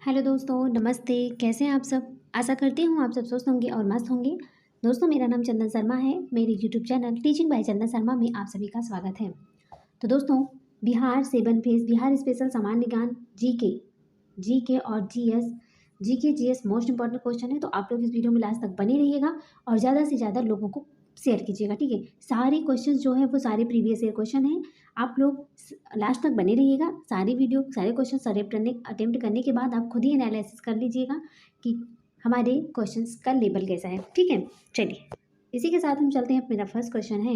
Hello दोस्तों, नमस्ते। कैसे हैं आप सब? आशा करती हूँ आप सब स्वस्थ होंगे और मस्त होंगे। दोस्तों, मेरा नाम चंदन शर्मा है। मेरे यूट्यूब चैनल टीचिंग बाय चंदन शर्मा में आप सभी का स्वागत है। तो दोस्तों, बिहार 7 फेज बिहार स्पेशल सामान्य ज्ञान जीके जीके और GS GK GS most important question है। तो आप लोग इस वीडियो में लास्ट तक बने रहिएगा और ज़्यादा से ज़्यादा लोगों को शेयर कीजिएगा, ठीक है। सारे क्वेश्चन जो है वो सारे प्रीवियस ईयर क्वेश्चन हैं। आप लोग लास्ट तक बने रहिएगा। सारी वीडियो सारे क्वेश्चन अटेम्प्ट करने के बाद आप खुद ही एनालिसिस कर लीजिएगा कि हमारे क्वेश्चंस का लेवल कैसा है, ठीक है। चलिए, इसी के साथ हम चलते हैं। मेरा फर्स्ट क्वेश्चन है,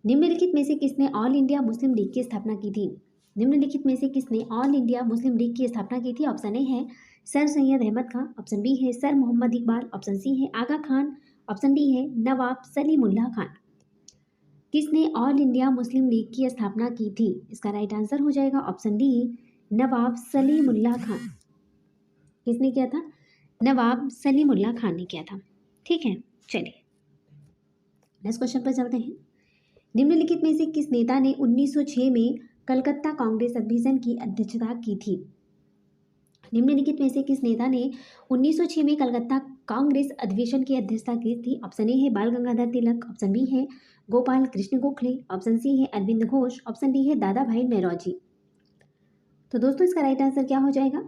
निम्नलिखित में से किसने ऑल इंडिया मुस्लिम लीग की स्थापना की थी? निम्नलिखित में से किसने ऑल इंडिया मुस्लिम लीग की स्थापना की थी? ऑप्शन ए है sir Syed Ahmad Khan, option B है sir Mohammad Iqbal, option C है आगा खान, ऑप्शन डी है नवाब सलीमुल्लाह खान। किसने ऑल इंडिया मुस्लिम लीग की स्थापना की थी? इसका राइट आंसर हो जाएगा ऑप्शन डी, नवाब सलीमुल्लाह खान। किसने किया था? नवाब सलीमुल्लाह खान ने किया था, ठीक है। चलिए, नेक्स्ट क्वेश्चन पर चलते हैं। निम्नलिखित में से किस नेता ने 1906 में कलकत्ता कांग्रेस अधिवेशन की अध्यक्षता की थी? निम्नलिखित में से किस नेता ने 1906 में कलकत्ता कांग्रेस अधिवेशन की अध्यक्षता की थी? ऑप्शन ए है बाल गंगाधर तिलक, ऑप्शन बी है गोपाल कृष्ण गोखले, ऑप्शन सी है अरविंद घोष, ऑप्शन डी है दादा भाई नौरोजी। तो दोस्तों, इसका राइट आंसर क्या हो जाएगा?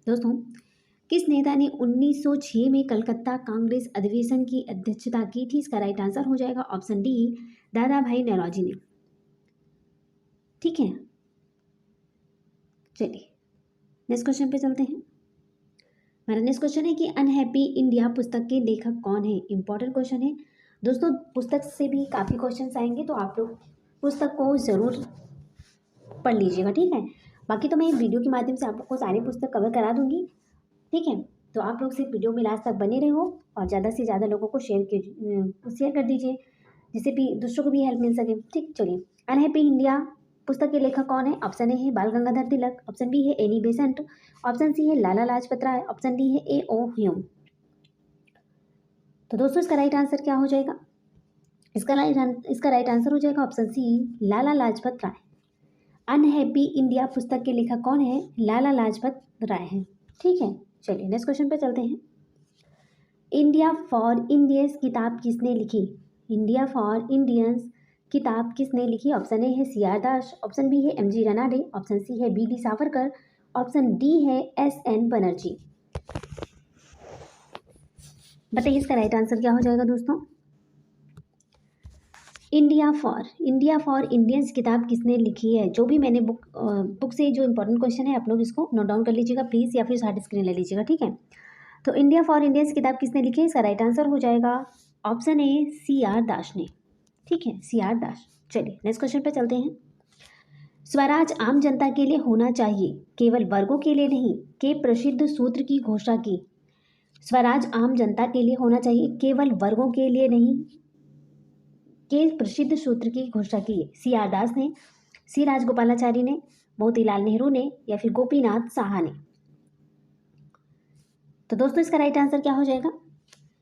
दोस्तों, किस नेता ने 1906 में कलकत्ता कांग्रेस अधिवेशन की अध्यक्षता की थी? इसका राइट आंसर हो जाएगा ऑप्शन डी, दादा भाई नौरोजी ने, ठीक है। चलिए, नेक्स्ट क्वेश्चन पे चलते हैं। हमारा नेक्स्ट क्वेश्चन है कि अनहैप्पी इंडिया पुस्तक के लेखक कौन है? इंपॉर्टेंट क्वेश्चन है दोस्तों। पुस्तक से भी काफ़ी क्वेश्चन आएंगे, तो आप लोग पुस्तक को ज़रूर पढ़ लीजिएगा, ठीक है। बाकी तो मैं वीडियो के माध्यम से आप लोग को सारी पुस्तक कवर करा दूंगी, ठीक है। तो आप लोग सिर्फ वीडियो में लास्ट तक बने रहो और ज़्यादा से ज़्यादा लोगों को शेयर कर दीजिए, जिससे भी दूसरों को भी हेल्प मिल सके, ठीक। चलिए, अनहैप्पी इंडिया पुस्तक के लेखक कौन है? ऑप्शन ए है बाल गंगाधर तिलक, ऑप्शन बी है एनी बेसेंट, ऑप्शन सी है लाला लाजपत राय, ऑप्शन डी है ए ओ ह्यूम। तो दोस्तों, इसका राइट आंसर क्या हो जाएगा? इसका राइट आंसर हो जाएगा option C, Lala Lajpat Rai. Unhappy India पुस्तक के लेखक कौन है? लाला लाजपत राय है, ठीक है। चलिए, नेक्स्ट क्वेश्चन पे चलते हैं। इंडिया फॉर इंडियंस किताब किसने लिखी? इंडिया फॉर इंडियंस किताब किसने लिखी? ऑप्शन ए है C R Das, option B है M G Ranade, option C है B D Savarkar, option D है एस एन बनर्जी। बताइए, इसका राइट आंसर क्या हो जाएगा दोस्तों? इंडिया फॉर इंडियंस किताब किसने लिखी है? जो भी मैंने बुक से जो इंपॉर्टेंट क्वेश्चन है, आप लोग इसको नोट डाउन कर लीजिएगा प्लीज़, या फिर शॉर्ट स्क्रीन ले लीजिएगा, ठीक है। तो इंडिया फॉर इंडियंस किताब किसने लिखी है? इसका राइट आंसर हो जाएगा ऑप्शन ए, सी आर दास ने, ठीक है, सी आर दास। चलिए, नेक्स्ट क्वेश्चन पे चलते हैं। स्वराज आम जनता के लिए होना चाहिए, केवल वर्गों के लिए नहीं, के प्रसिद्ध सूत्र की घोषणा की। स्वराज आम जनता के लिए होना चाहिए, केवल वर्गों के लिए नहीं, के प्रसिद्ध सूत्र की घोषणा की है। सी आर दास ने, सी राजगोपालाचारी ने, मोतीलाल नेहरू ने, या फिर गोपीनाथ साहा ने। तो दोस्तों, इसका राइट आंसर क्या हो जाएगा?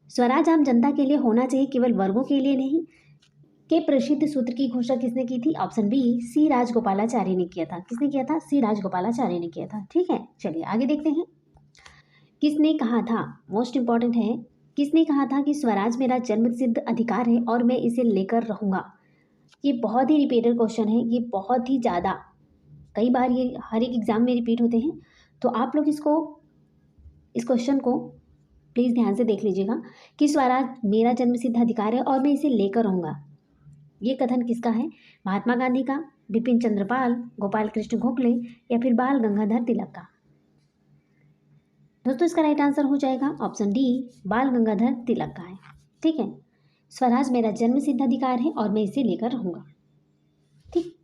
स्वराज आम जनता के लिए होना चाहिए, केवल वर्गों के लिए नहीं, के प्रसिद्ध सूत्र की घोषणा किसने की थी? ऑप्शन बी, सी राजगोपालाचारी ने किया था। किसने किया था? सी राजगोपालाचारी ने किया था, ठीक है। चलिए, आगे देखते हैं। किसने कहा था? मोस्ट इंपॉर्टेंट है, किसने कहा था कि स्वराज मेरा जन्मसिद्ध अधिकार है और मैं इसे लेकर रहूंगा? ये बहुत ही रिपीटेड क्वेश्चन है, ये बहुत ही ज़्यादा, कई बार ये हर एक एग्जाम में रिपीट होते हैं। तो आप लोग इस क्वेश्चन को प्लीज़ ध्यान से देख लीजिएगा कि स्वराज मेरा जन्मसिद्ध अधिकार है और मैं इसे लेकर रहूंगा। ये कथन किसका है? महात्मा गांधी का, बिपिन चंद्र पाल, गोपाल कृष्ण गोखले, या फिर बाल गंगाधर तिलक का? दोस्तों, इसका राइट आंसर हो जाएगा ऑप्शन डी, बाल गंगाधर तिलक का है, ठीक है। स्वराज मेरा जन्मसिद्ध अधिकार है और मैं इसे लेकर रहूंगा, ठीक,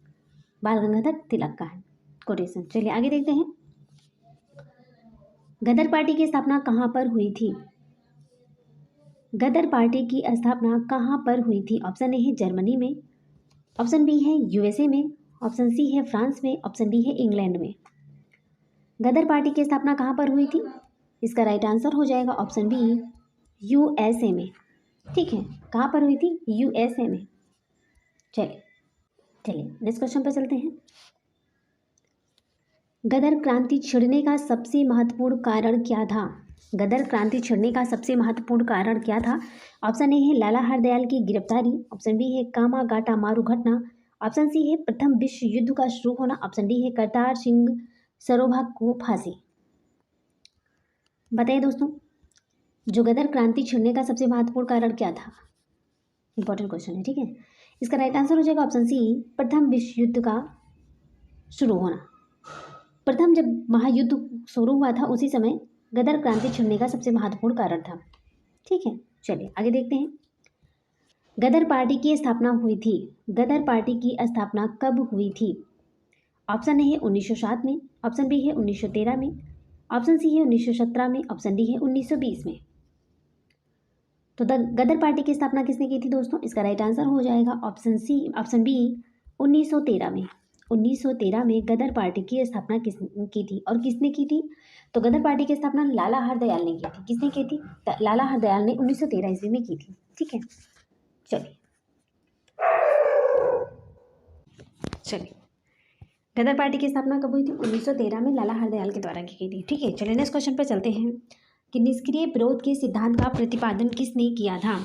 बाल गंगाधर तिलक का है कोटेशन। चलिए, आगे देखते हैं। गदर पार्टी की स्थापना कहाँ पर हुई थी? गदर पार्टी की स्थापना कहाँ पर हुई थी? ऑप्शन ए है जर्मनी में, ऑप्शन बी है यूएसए में, ऑप्शन सी है फ्रांस में, ऑप्शन डी है इंग्लैंड में। गदर पार्टी की स्थापना कहाँ पर हुई थी? इसका राइट आंसर हो जाएगा ऑप्शन बी, यूएसए में, ठीक है। कहाँ पर हुई थी? यूएसए में। चलिए, नेक्स्ट क्वेश्चन पर चलते हैं। गदर क्रांति छिड़ने का सबसे महत्वपूर्ण कारण क्या था? गदर क्रांति छिड़ने का सबसे महत्वपूर्ण कारण क्या था? ऑप्शन ए है लाला हरदयाल की गिरफ्तारी, ऑप्शन बी है कामागाटा मारू घटना, ऑप्शन सी है प्रथम विश्व युद्ध का शुरू होना, ऑप्शन डी है करतार सिंह सरोभा को फांसी। बताइए दोस्तों, जो गदर क्रांति छिड़ने का सबसे महत्वपूर्ण कारण क्या था? इंपॉर्टेंट क्वेश्चन है, ठीक है। इसका राइट आंसर हो जाएगा ऑप्शन सी, प्रथम विश्व युद्ध का शुरू होना। प्रथम जब महायुद्ध शुरू हुआ था उसी समय गदर क्रांति छिड़ने का सबसे महत्वपूर्ण कारण था, ठीक है। चलिए आगे देखते हैं। गदर पार्टी की स्थापना हुई थी। गदर पार्टी की स्थापना कब हुई थी? ऑप्शन ए है 1907 में, ऑप्शन बी है 1913 में, ऑप्शन सी है 1917 में, ऑप्शन डी है 1920 में। तो गदर पार्टी की स्थापना किसने की थी दोस्तों? इसका राइट आंसर हो जाएगा ऑप्शन सी, ऑप्शन बी 1913 में। 1913 में गदर पार्टी की स्थापना किसने की थी और किसने की थी? तो गदर पार्टी की स्थापना लाला हरदयाल ने की थी। किसने की थी? लाला हरदयाल ने 1913 ईस्वी में की थी, ठीक है। चलिए गदर पार्टी की स्थापना कब हुई थी? 1913 में लाला हरदयाल के द्वारा की थी, ठीक है। चलिए नेक्स्ट क्वेश्चन पर चलते हैं कि निष्क्रिय विरोध के सिद्धांत का प्रतिपादन किसने किया था?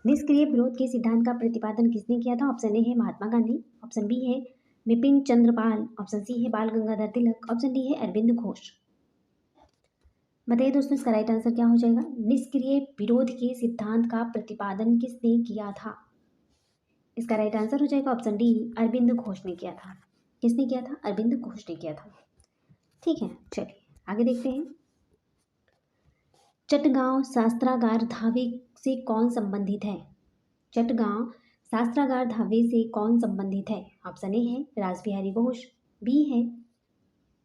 निष्क्रिय विरोध के सिद्धांत का प्रतिपादन किसने किया था? ऑप्शन ए है महात्मा गांधी, ऑप्शन बी है बिपिन चंद्र पाल, ऑप्शन सी है बाल गंगाधर तिलक, ऑप्शन डी है अरविंद घोष। बताइए दोस्तों, इसका राइट आंसर क्या हो जाएगा? निष्क्रिय विरोध के सिद्धांत का प्रतिपादन किसने किया था? इसका राइट आंसर हो जाएगा ऑप्शन डी, अरविंद घोष ने किया था। किसने किया था? अरविंद घोष ने किया था, ठीक है। चलिए आगे देखते हैं। चटगांव शास्त्रागार धावे से कौन संबंधित है? चटगांव शास्त्रागार धावे से कौन संबंधित है? ऑप्शन ए है रासबिहारी घोष, बी है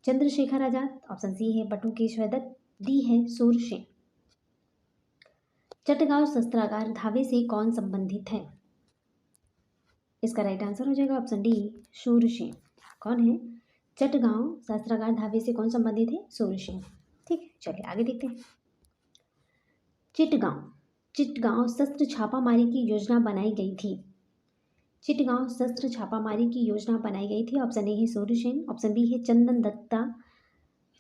चंद्रशेखर आजाद, ऑप्शन सी है बटुकेश्वर दत्त, डी है सूरसेन। चटगांव शस्त्रागार धावे से कौन संबंधित है? इसका राइट आंसर हो जाएगा ऑप्शन डी, सूरसेन। कौन है? चटगांव शस्त्रागार धावे से कौन संबंधित है? सूरसेन, ठीक है। चलिए आगे देखते हैं। चिटगांव शस्त्र छापामारी की योजना बनाई गई थी। चिटगांव शस्त्र छापामारी की योजना बनाई गई थी। ऑप्शन ए है सूरसेन, ऑप्शन बी है चंदन दत्ता,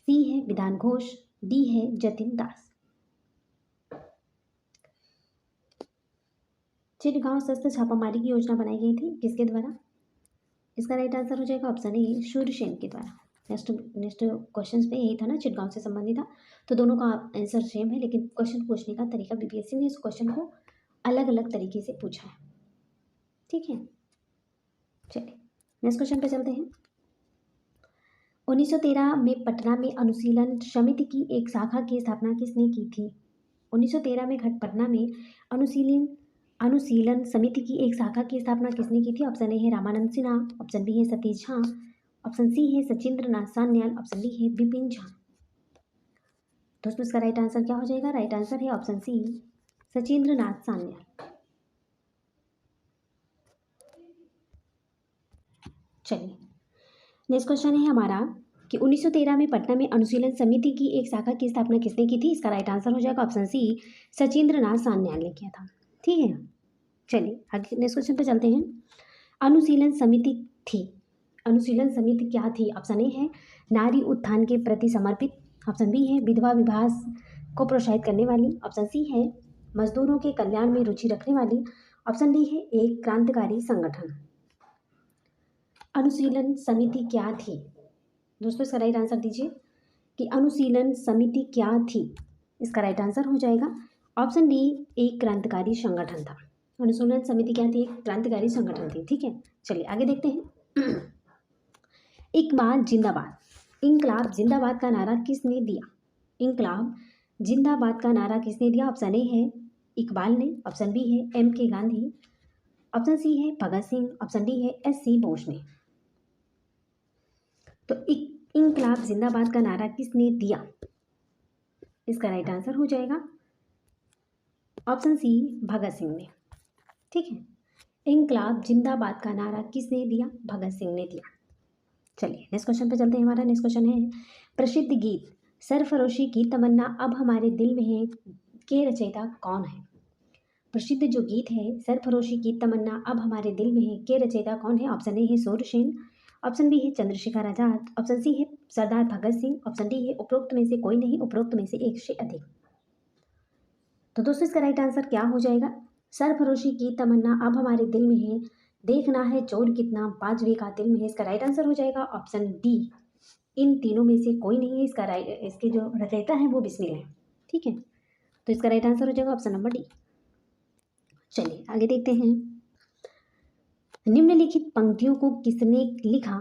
सी है विधान घोष, डी है जतिन दास। चिटगांव शस्त्र छापामारी की योजना बनाई गई थी किसके द्वारा? इसका राइट आंसर हो जाएगा ऑप्शन ए, सूरसेन के द्वारा। नेक्स्ट क्वेश्चन पे यही था ना, चिटगांव से संबंधित था, तो दोनों का आंसर सेम है, लेकिन क्वेश्चन पूछने का तरीका बीपीएससी ने इस क्वेश्चन को अलग अलग तरीके से पूछा है, ठीक है। चलिए नेक्स्ट क्वेश्चन पे चलते हैं। 1913 में पटना में अनुशीलन समिति की एक शाखा की स्थापना किसने की थी? 1913 में पटना में अनुशीलन समिति की एक शाखा की स्थापना किसने की थी? ऑप्शन ए है रामानंद सिन्हा, ऑप्शन बी है सतीश झा, ऑप्शन सी है सचिंद्र नाथ सान्याल, ऑप्शन डी है बिपिन झा। दोस्तों इसका राइट आंसर क्या हो जाएगा? राइट आंसर है ऑप्शन सी, सचिंद्र नाथ सान्याल। चलिए नेक्स्ट क्वेश्चन है हमारा कि 1913 में पटना में अनुशीलन समिति की एक शाखा की स्थापना किसने की थी? इसका राइट आंसर हो जाएगा ऑप्शन सी, सचिंद्र नाथ सान्याल ने किया था, ठीक है। चलिए आगे नेक्स्ट क्वेश्चन पे चलते हैं। अनुशीलन समिति क्या थी? ऑप्शन ए है नारी उत्थान के प्रति समर्पित, ऑप्शन बी है विधवा विवाह को प्रोत्साहित करने वाली, ऑप्शन सी है मजदूरों के कल्याण में रुचि रखने वाली, ऑप्शन डी है एक क्रांतिकारी संगठन। अनुशीलन समिति क्या थी? दोस्तों इसका राइट आंसर दीजिए कि अनुशीलन समिति क्या थी। इसका राइट आंसर हो जाएगा ऑप्शन डी, एक क्रांतिकारी संगठन था। अनुशीलन समिति क्या थी? एक क्रांतिकारी संगठन थी, ठीक है। चलिए आगे देखते हैं। इकबाल जिंदाबाद, इंकलाब जिंदाबाद का नारा किसने दिया? इंकलाब जिंदाबाद का नारा किसने दिया? ऑप्शन ए है इकबाल ने, ऑप्शन बी है M.K. गांधी, ऑप्शन सी है भगत सिंह, ऑप्शन डी है S.C. बोस ने। तो इंकलाब जिंदाबाद का नारा किसने दिया? इसका राइट आंसर हो जाएगा ऑप्शन सी, भगत सिंह ने, ठीक है। इंकलाब जिंदाबाद का नारा किसने दिया? भगत सिंह ने दिया। चलिए नेक्स्ट क्वेश्चन पे चलते हैं। हमारा नेक्स्ट क्वेश्चन है प्रसिद्ध गीत सरफरोशी की तमन्ना अब हमारे दिल में है के रचयिता कौन है? प्रसिद्ध जो गीत है सरफरोशी की तमन्ना अब हमारे दिल में है के रचयिता कौन है? ऑप्शन ए है सूरसेन, ऑप्शन बी है चंद्रशेखर आजाद, ऑप्शन सी है सरदार भगत सिंह, ऑप्शन डी है उपरोक्त में से कोई नहीं, उपरोक्त में से एक से अधिक। तो दोस्तों इसका राइट आंसर क्या हो जाएगा? सरफरोशी की तमन्ना अब हमारे दिल में है, देखना है जोर कितना बाजवे का दिल में है। इसका राइट आंसर हो जाएगा ऑप्शन डी, इन तीनों में से कोई नहीं है। इसका राइट, इसके जो रचयिता है वो बिस्मिल है। ठीक है, तो इसका राइट आंसर हो जाएगा ऑप्शन नंबर डी। चलिए आगे देखते हैं। निम्नलिखित पंक्तियों को किसने लिखा?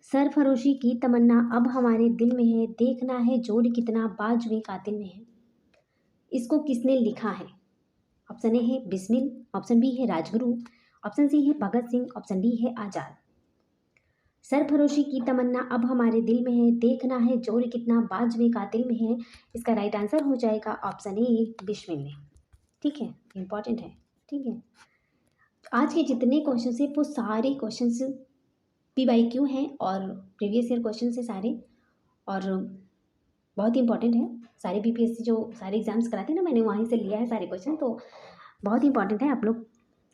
सरफरोशी की तमन्ना अब हमारे दिल में है, देखना है जोर कितना बाजवे का दिल में है। इसको किसने लिखा है? ऑप्शन ए है बिस्मिल, ऑप्शन बी है राजगुरु, ऑप्शन सी है भगत सिंह, ऑप्शन डी है आजाद। सरफरोशी की तमन्ना अब हमारे दिल में है, देखना है जोर कितना बाजवे का दिल में है। इसका राइट आंसर हो जाएगा ऑप्शन ए बिस्मिल ने। ठीक है, इंपॉर्टेंट है। ठीक है, आज के जितने क्वेश्चन है वो सारे क्वेश्चंस PYQ हैं और प्रीवियस ईयर क्वेश्चन है सारे, और बहुत ही इंपॉर्टेंट है। सारे BPSC जो सारे एग्जाम्स कराते हैं ना, मैंने वहीं से लिया है सारे क्वेश्चन, तो बहुत ही इंपॉर्टेंट है। आप लोग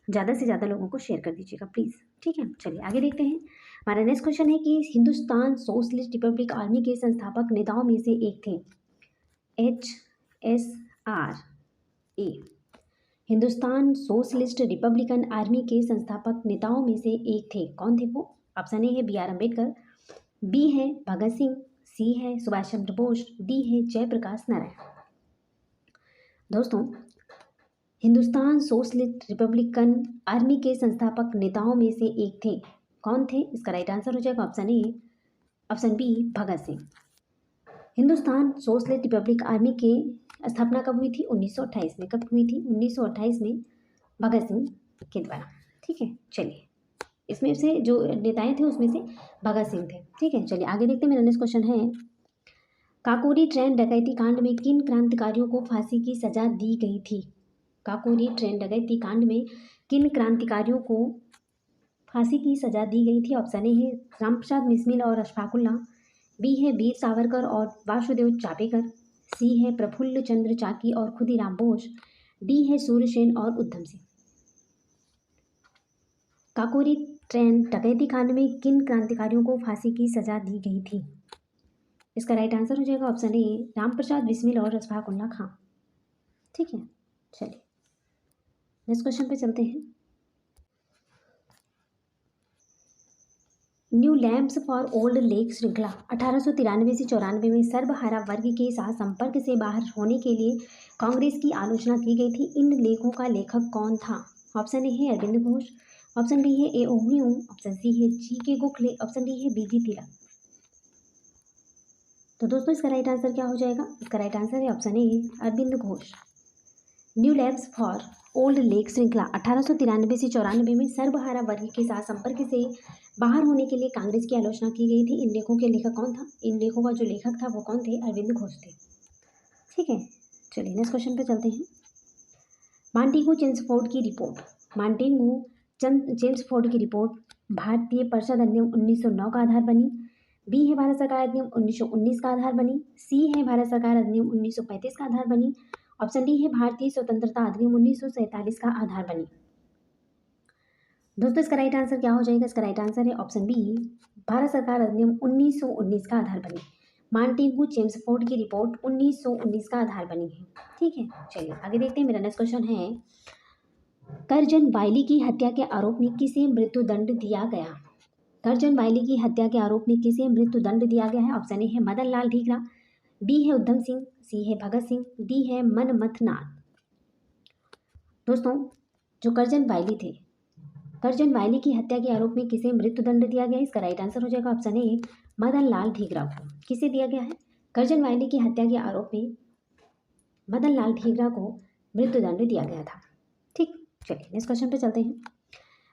ज़्यादा से ज़्यादा लोगों को शेयर कर दीजिएगा प्लीज़। ठीक है, चलिए आगे देखते हैं। हमारा नेक्स्ट क्वेश्चन है कि हिंदुस्तान सोशलिस्ट रिपब्लिक आर्मी के संस्थापक नेताओं में से एक थे। HSRA, Hindustan socialist Republican army के संस्थापक नेताओं में से एक थे। कौन थे वो? ऑप्शन ए है BR अम्बेडकर, बी है भगत सिंह, सी है सुभाष चंद्र बोस, डी है जयप्रकाश नारायण। दोस्तों हिंदुस्तान सोशलिस्ट रिपब्लिकन आर्मी के संस्थापक नेताओं में से एक थे। कौन थे? इसका राइट आंसर हो जाएगा option A, option B Bhagat Singh. Hindustan socialist republic army के स्थापना कब हुई थी? 1928 में। कब हुई थी? 1928 में, भगत सिंह के द्वारा। ठीक है, चलिए इसमें से जो नेताएं थे उसमें से भगत सिंह थे। ठीक है, चलिए आगे देखते हैं। मेरा नेक्स्ट क्वेश्चन है, काकोरी ट्रेन डकैती कांड में किन क्रांतिकारियों को फांसी की सजा दी गई थी? काकोरी ट्रेन डकैती कांड में किन क्रांतिकारियों को फांसी की सजा दी गई थी? ऑप्शन ए है रामप्रसाद बिस्मिल और अशफाकुल्ला, बी है वीर सावरकर और वासुदेव चापेकर, सी है प्रफुल्ल चंद्र चाकी और खुदीराम बोस, डी है सूर्यसेन और उधम सिंह। काकोरी ट्रेन डकैती कांड में किन क्रांतिकारियों को फांसी की सजा दी गई थी? इसका राइट आंसर हो जाएगा ऑप्शन ए रामप्रसाद बिस्मिल और अशफाकुल्ला खां। ठीक है, चलिए नेक्स्ट क्वेश्चन पे चलते हैं। न्यू लैम्प्स फॉर ओल्ड लेक श्रृंखला 1893 से 94 में सर्वहारा वर्ग के साथ संपर्क से बाहर होने के लिए कांग्रेस की आलोचना की गई थी। इन लेखों का लेखक कौन था? ऑप्शन ए है अरविंद घोष, ऑप्शन बी है A.O. ह्यूम, ऑप्शन सी है G.K. गोखले, ऑप्शन डी है B.G. तिलक। तो दोस्तों इसका राइट आंसर क्या हो जाएगा? इसका राइट आंसर है option A Arvind Ghosh. New lamps for old लेक श्रृंखला 1893 से 94 में सर्वहारा वर्ग के साथ संपर्क से बाहर होने के लिए कांग्रेस की आलोचना की गई थी। इन लेखों के लेखक कौन था? इन लेखों का जो लेखक था वो कौन थे? अरविंद घोष थे। ठीक है, चलिए नेक्स्ट क्वेश्चन पे चलते हैं। मांटेगू चेम्सफोर्ड की रिपोर्ट, मांटेगू चेम्सफोर्ड की रिपोर्ट भारतीय परिषद अधिनियम 1909 का आधार बनी, बी है भारत सरकार अधिनियम 1919 का आधार बनी, सी है भारत सरकार अधिनियम 1935 का आधार बनी, ऑप्शन डी है भारतीय स्वतंत्रता अधिनियम 1947 का आधार बनी। दोस्तों इसका राइट आंसर क्या हो जाएगा? इसका राइट आंसर है ऑप्शन बी भारत सरकार अधिनियम 1919 का आधार बनी। मांटेगू चेम्सफोर्ड की रिपोर्ट 1919 का आधार बनी है। ठीक है, चलिए आगे देखते हैं। मेरा नेक्स्ट क्वेश्चन है, करजन वायली की हत्या के आरोप में किसे मृत्युदंड दिया गया? करजन वायली की हत्या के आरोप में किसे मृत्युदंड दिया गया है? ऑप्शन ए है मदन लाल ढींगरा, बी है उधम सिंह, सी है भगत सिंह, डी है मनमथ नाथ। दोस्तों जो करजन वायली थे, करजन वायली की हत्या के आरोप में किसे मृत्युदंड दिया गया? इसका राइट आंसर हो जाएगा ऑप्शन ए मदन लाल ढींगरा को। किसे दिया गया है? करजन वायली की हत्या के आरोप में मदन लाल ढींगरा को मृत्युदंड दिया गया था। ठीक, चलिए नेक्स्ट क्वेश्चन पे चलते हैं।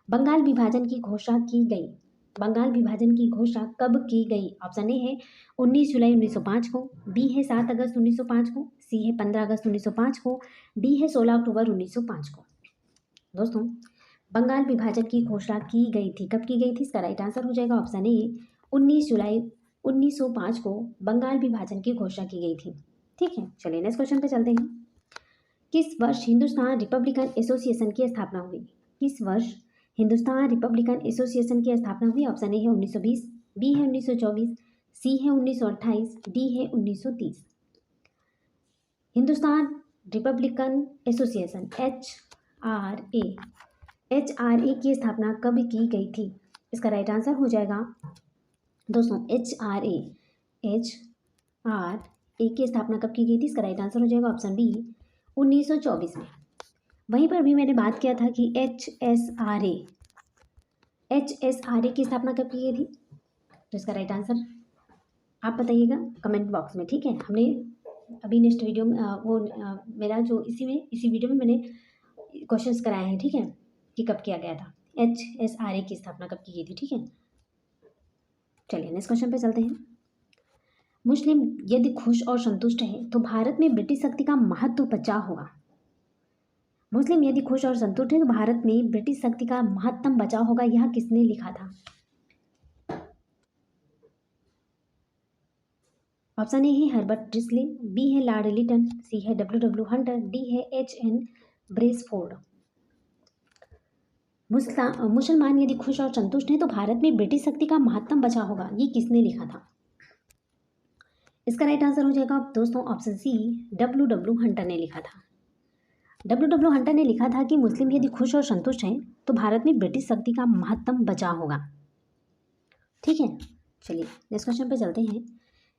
बंगाल विभाजन की घोषणा की गई, बंगाल विभाजन की घोषणा कब की गई? ऑप्शन ए है 19 जुलाई 1905 को, बी है 7 अगस्त 1905 को, सी है 15 अगस्त 1905 को, डी है 16 अक्टूबर 1905 को। दोस्तों बंगाल विभाजन की घोषणा की गई थी, कब की गई थी? इसका राइट आंसर हो जाएगा ऑप्शन ए 19 जुलाई 1905 को बंगाल विभाजन की घोषणा की गई थी। ठीक है, चलिए नेक्स्ट क्वेश्चन पे चलते हैं। किस वर्ष हिंदुस्तान रिपब्लिकन एसोसिएशन की स्थापना हुई? किस वर्ष हिंदुस्तान रिपब्लिकन एसोसिएशन की स्थापना हुई? ऑप्शन ए है 1920, बी है 1924, सी है 1928, डी है 1930। हिंदुस्तान रिपब्लिकन एसोसिएशन HRA की स्थापना कब की गई थी? इसका राइट आंसर हो जाएगा दोस्तों HRA की स्थापना कब की गई थी? इसका राइट आंसर हो जाएगा ऑप्शन बी 1924 में। वहीं पर भी मैंने बात किया था कि HSRA की स्थापना कब की गई थी, तो इसका राइट आंसर आप बताइएगा कमेंट बॉक्स में, ठीक है। हमने अभी नेक्स्ट वीडियो में मेरा जो इसी वीडियो में मैंने क्वेश्चंस कराए हैं, ठीक है, कि कब किया गया था, HSRA की स्थापना कब की गई थी, ठीक है। चलिए नेक्स्ट क्वेश्चन पे चलते हैं। मुस्लिम यदि खुश और संतुष्ट है तो भारत में ब्रिटिश शक्ति का महत्व बचा होगा। मुस्लिम यदि खुश और संतुष्ट है तो भारत में ब्रिटिश शक्ति का महत्तम बचाव होगा, यह किसने लिखा था? ऑप्शन ए है हर्बर्ट ब्रिस्ले, बी है लॉर्ड लिटन, सी है W हंटर, डी है HN ब्रेसफोर्ड। मुसलमान यदि खुश और संतुष्ट हैं तो भारत में ब्रिटिश शक्ति का महत्तम बचाव होगा, ये किसने लिखा था? इसका राइट आंसर हो जाएगा दोस्तों ऑप्शन सी W हंटर ने लिखा था। W हंटर ने लिखा था कि मुस्लिम यदि खुश और संतुष्ट हैं तो भारत में ब्रिटिश शक्ति का महत्तम बचाव होगा, ठीक है। चलिए नेक्स्ट क्वेश्चन पे चलते हैं।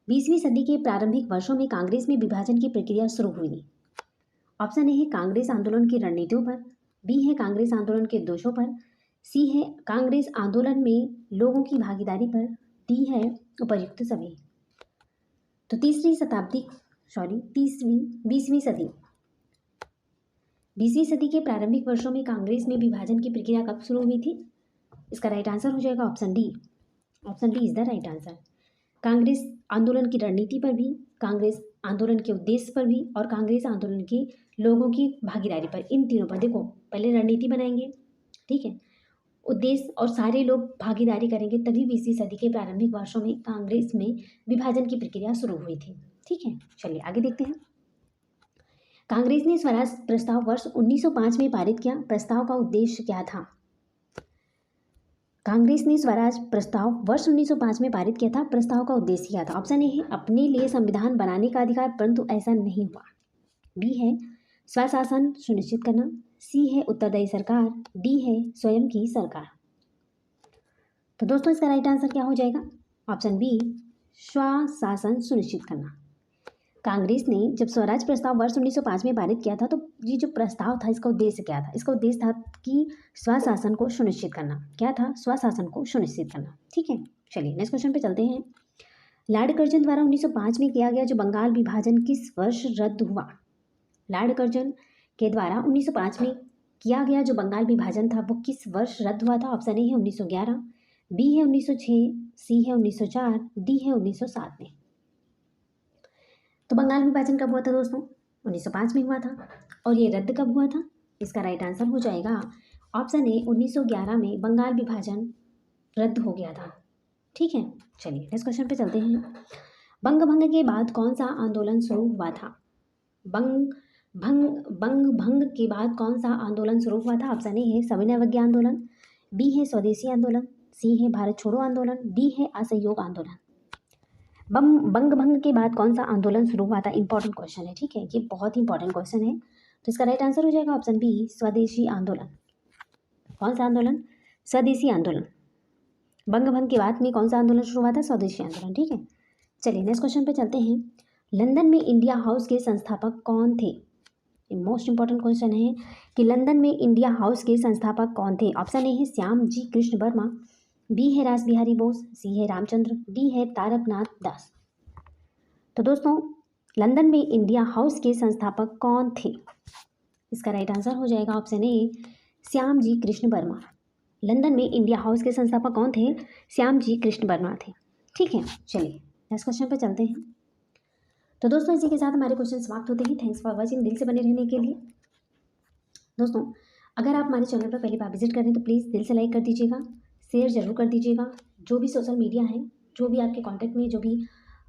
20वीं सदी के प्रारंभिक वर्षों में कांग्रेस में विभाजन की प्रक्रिया शुरू हुई। ऑप्शन ए है कांग्रेस आंदोलन की रणनीतियों पर, बी है कांग्रेस आंदोलन के दोषों पर, सी है कांग्रेस आंदोलन में लोगों की भागीदारी पर, डी है उपर्युक्त सभी। तो 20वीं सदी के प्रारंभिक वर्षों में कांग्रेस में विभाजन की प्रक्रिया कब शुरू हुई थी? इसका राइट आंसर हो जाएगा option D is the right answer. Congress आंदोलन की रणनीति पर भी, कांग्रेस आंदोलन के उद्देश्य पर भी और कांग्रेस आंदोलन के लोगों की भागीदारी पर, इन तीनों पर। देखो पहले रणनीति बनाएंगे, ठीक है, उद्देश्य और सारे लोग भागीदारी करेंगे, तभी 20वीं सदी के प्रारंभिक वर्षों में कांग्रेस में विभाजन की प्रक्रिया शुरू हुई थी, ठीक है। चलिए आगे देखते हैं। कांग्रेस ने स्वराज प्रस्ताव वर्ष 1905 में पारित किया, प्रस्ताव का उद्देश्य क्या था? कांग्रेस ने स्वराज प्रस्ताव वर्ष 1905 में पारित किया था, प्रस्ताव का उद्देश्य क्या था? ऑप्शन ए है अपने लिए संविधान बनाने का अधिकार, परंतु ऐसा नहीं हुआ, बी है स्वशासन सुनिश्चित करना, सी है उत्तरदायी सरकार, डी है स्वयं की सरकार। तो दोस्तों इसका राइट आंसर क्या हो जाएगा? ऑप्शन बी स्वशासन सुनिश्चित करना। कांग्रेस ने जब स्वराज प्रस्ताव वर्ष 1905 में पारित किया था तो ये जो प्रस्ताव था इसका उद्देश्य क्या था? इसका उद्देश्य था कि स्वशासन को सुनिश्चित करना। क्या था? स्वशासन को सुनिश्चित करना, ठीक है। चलिए नेक्स्ट क्वेश्चन पे चलते हैं। लॉर्ड कर्जन द्वारा 1905 में किया गया जो बंगाल विभाजन किस वर्ष रद्द हुआ? लॉर्ड कर्जन के द्वारा 1905 में किया गया जो बंगाल विभाजन था वो किस वर्ष रद्द हुआ था? ऑप्शन ए है 1911, बी है 1906, सी है 1904, डी है 1907 में। तो बंगाल विभाजन कब हुआ था दोस्तों? 1905 में हुआ था। और ये रद्द कब हुआ था? इसका राइट आंसर हो जाएगा ऑप्शन ए 1911 में बंगाल विभाजन रद्द हो गया था, ठीक है। चलिए नेक्स्ट क्वेश्चन पे चलते हैं। बंग भंग के बाद कौन सा आंदोलन शुरू हुआ था? बंग भंग के बाद कौन सा आंदोलन शुरू हुआ था? ऑप्शन ए है सविनय अवज्ञा आंदोलन, बी है स्वदेशी आंदोलन, सी है भारत छोड़ो आंदोलन, डी है असहयोग आंदोलन। बंग भंग के बाद कौन सा आंदोलन शुरू हुआ था? इंपॉर्टेंट क्वेश्चन है, ठीक है, ये बहुत ही इंपॉर्टेंट क्वेश्चन है। तो इसका राइट आंसर हो जाएगा ऑप्शन बी स्वदेशी आंदोलन। कौन सा आंदोलन? स्वदेशी आंदोलन। बंग भंग के बाद में कौन सा आंदोलन शुरू हुआ था? स्वदेशी आंदोलन, ठीक है। चलिए नेक्स्ट क्वेश्चन पे चलते हैं। लंदन में इंडिया हाउस के संस्थापक कौन थे? मोस्ट इंपॉर्टेंट क्वेश्चन है कि लंदन में इंडिया हाउस के संस्थापक कौन थे? ऑप्शन ए है श्याम जी कृष्ण वर्मा, बी है रास बिहारी बोस, सी है रामचंद्र, डी है तारकनाथ दास। तो दोस्तों लंदन में इंडिया हाउस के संस्थापक कौन थे? इसका राइट आंसर हो जाएगा option A Shyam ji Krishna Varma. London में इंडिया हाउस के संस्थापक कौन थे? श्याम जी कृष्ण वर्मा थे, ठीक है। चलिए नेक्स्ट क्वेश्चन पे चलते हैं। तो दोस्तों इसी के साथ हमारे क्वेश्चन समाप्त होते हैं। Thanks for watching. दिल से बने रहने के लिए दोस्तों अगर आप हमारे चैनल पर पहली बार विजिट करें तो प्लीज़ दिल से लाइक कर दीजिएगा, शेयर जरूर कर दीजिएगा। जो भी सोशल मीडिया है, जो भी आपके कॉन्टैक्ट में जो भी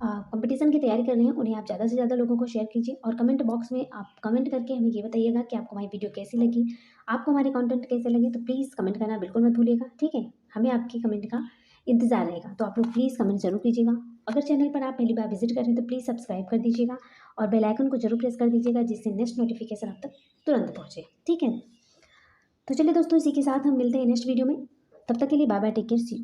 कंपटीशन की तैयारी कर रहे हैं उन्हें आप ज़्यादा से ज़्यादा लोगों को शेयर कीजिए। और कमेंट बॉक्स में आप कमेंट करके हमें ये बताइएगा कि आपको हमारी वीडियो कैसी लगी, आपको हमारे कंटेंट कैसे लगे। तो प्लीज़ कमेंट करना बिल्कुल मत भूलिएगा, ठीक है। हमें आपकी कमेंट का इंतज़ार रहेगा। तो आप लोग प्लीज़ कमेंट ज़रूर कीजिएगा। अगर चैनल पर आप पहली बार विजिट कर रहे हैं तो प्लीज़ सब्सक्राइब कर दीजिएगा और बेल आइकन को जरूर प्रेस कर दीजिएगा, जिससे नेक्स्ट नोटिफिकेशन आप तक तुरंत पहुँचे। ठीक है, तो चलिए दोस्तों, इसी के साथ हम मिलते हैं नेक्स्ट वीडियो में। तब तक के लिए bye bye, take care, see you.